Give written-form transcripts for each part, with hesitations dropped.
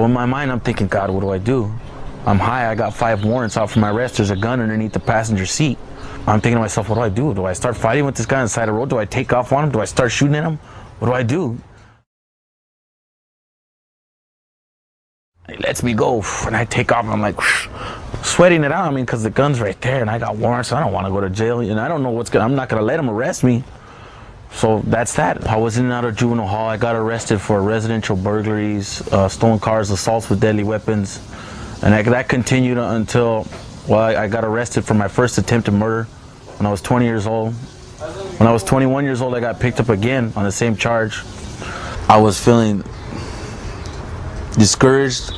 So in my mind, I'm thinking, God, what do I do? I'm high, I got 5 warrants out for my arrest. There's a gun underneath the passenger seat. I'm thinking to myself, what do I do? Do I start fighting with this guy on the side of the road? Do I take off on him? Do I start shooting at him? What do I do? He lets me go, and I take off, and I'm like, sweating it out. I mean, because the gun's right there, and I got warrants, so I don't want to go to jail, and I don't know what's going to, I'm not going to let him arrest me. So that's that. I was in and out of juvenile hall. I got arrested for residential burglaries, stolen cars, assaults with deadly weapons, and that continued until, well, I got arrested for my first attempted murder when I was 20 years old. When I was 21 years old, I got picked up again on the same charge. I was feeling discouraged,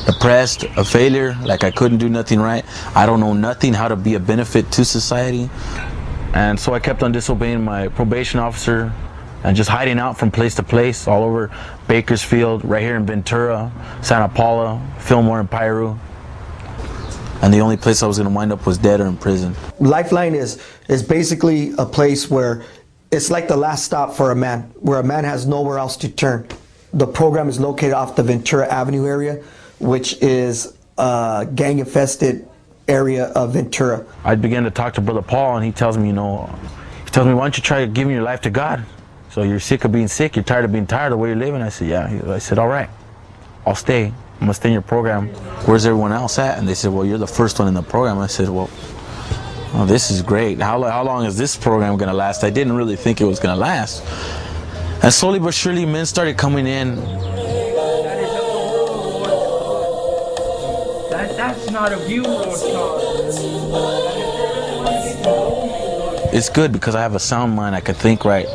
depressed, a failure, like I couldn't do nothing right. I don't know nothing how to be a benefit to society. And so I kept on disobeying my probation officer and just hiding out from place to place, all over Bakersfield, right here in Ventura, Santa Paula, Fillmore, and Piru. And the only place I was going to wind up was dead or in prison. Lifeline is basically a place where it's like the last stop for a man, where a man has nowhere else to turn. The program is located off the Ventura Avenue area, which is a gang-infested area of Ventura. I began to talk to Brother Paul, and he tells me, why don't you try giving your life to God? So you're sick of being sick, you're tired of being tired of the way you're living? I said, yeah. I said, all right, I'll stay. I'm going to stay in your program. Where's everyone else at? And they said, well, you're the first one in the program. I said, well, this is great. How long is this program going to last? I didn't really think it was going to last. And slowly but surely, men started coming in. That's not a view, Lord God. It's good because I have a sound mind. I can think right.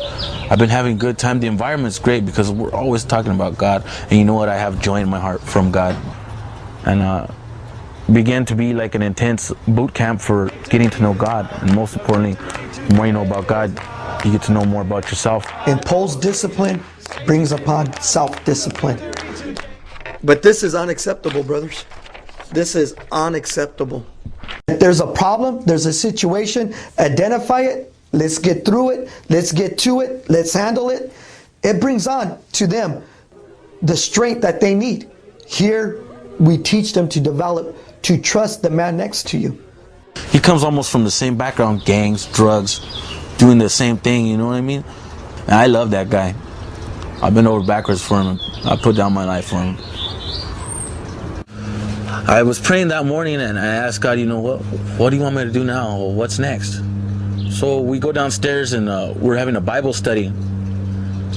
I've been having a good time. The environment's great because we're always talking about God. And you know what? I have joy in my heart from God. And began to be like an intense boot camp for getting to know God. And most importantly, the more you know about God, you get to know more about yourself. Imposed discipline brings upon self-discipline. But this is unacceptable, brothers. This is unacceptable. If there's a problem, there's a situation, identify it, let's get through it, let's get to it, let's handle it. It brings on to them the strength that they need. Here, we teach them to develop, to trust the man next to you. He comes almost from the same background, gangs, drugs, doing the same thing, you know what I mean? And I love that guy. I've been over backwards for him. I put down my life for him. I was praying that morning and I asked God, what do you want me to do now? What's next? So we go downstairs and we're having a Bible study,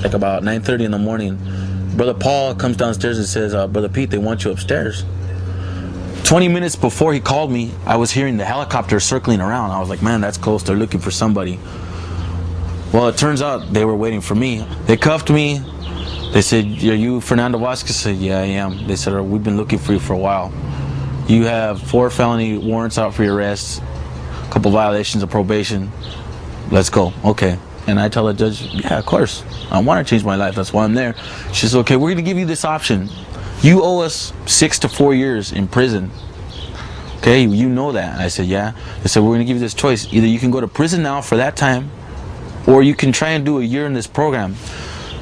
like about 9:30 in the morning. Brother Paul comes downstairs and says, Brother Pete, they want you upstairs. 20 minutes before he called me, I was hearing the helicopter circling around. I was like, man, that's close. They're looking for somebody. Well, it turns out they were waiting for me. They cuffed me. They said, are you Fernando Vasquez? I said, yeah, I am. They said, we've been looking for you for a while. You have 4 felony warrants out for your arrest, a couple violations of probation. Let's go. Okay. And I tell the judge, yeah, of course. I want to change my life. That's why I'm there. She says, okay, we're going to give you this option. You owe us 6 to 4 years in prison. Okay, you know that. I said, yeah. They said, we're going to give you this choice. Either you can go to prison now for that time, or you can try and do a year in this program.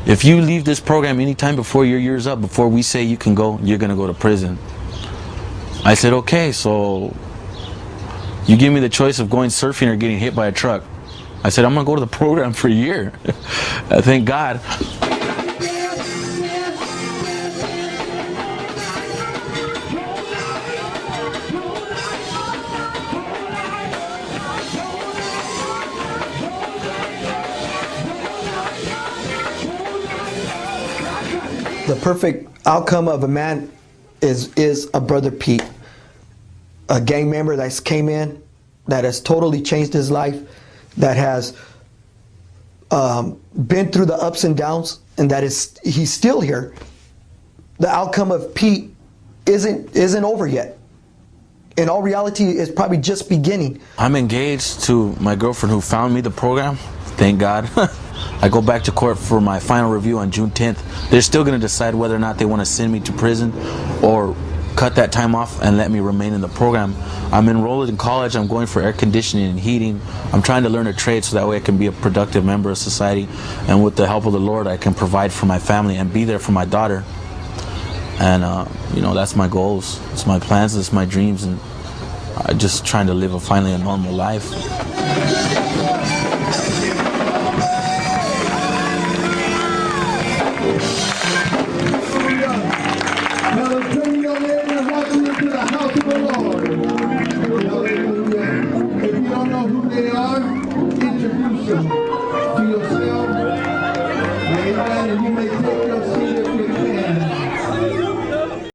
If you leave this program anytime before your year's up, before we say you can go, you're going to go to prison. I said, okay, so you give me the choice of going surfing or getting hit by a truck. I said, I'm going to go to the program for a year. Thank God. The perfect outcome of a man is a Brother Pete, a gang member that came in, that has totally changed his life, that has been through the ups and downs, and that he's still here. The outcome of Pete isn't over yet. In all reality, it's probably just beginning. I'm engaged to my girlfriend who found me the program. Thank God. I go back to court for my final review on June 10th. They're still going to decide whether or not they want to send me to prison or cut that time off and let me remain in the program. I'm enrolled in college. I'm going for air conditioning and heating. I'm trying to learn a trade so that way I can be a productive member of society. And with the help of the Lord, I can provide for my family and be there for my daughter. And that's my goals, it's my plans, it's my dreams, and just trying to live finally a normal life. If you don't know who they are, introduce them.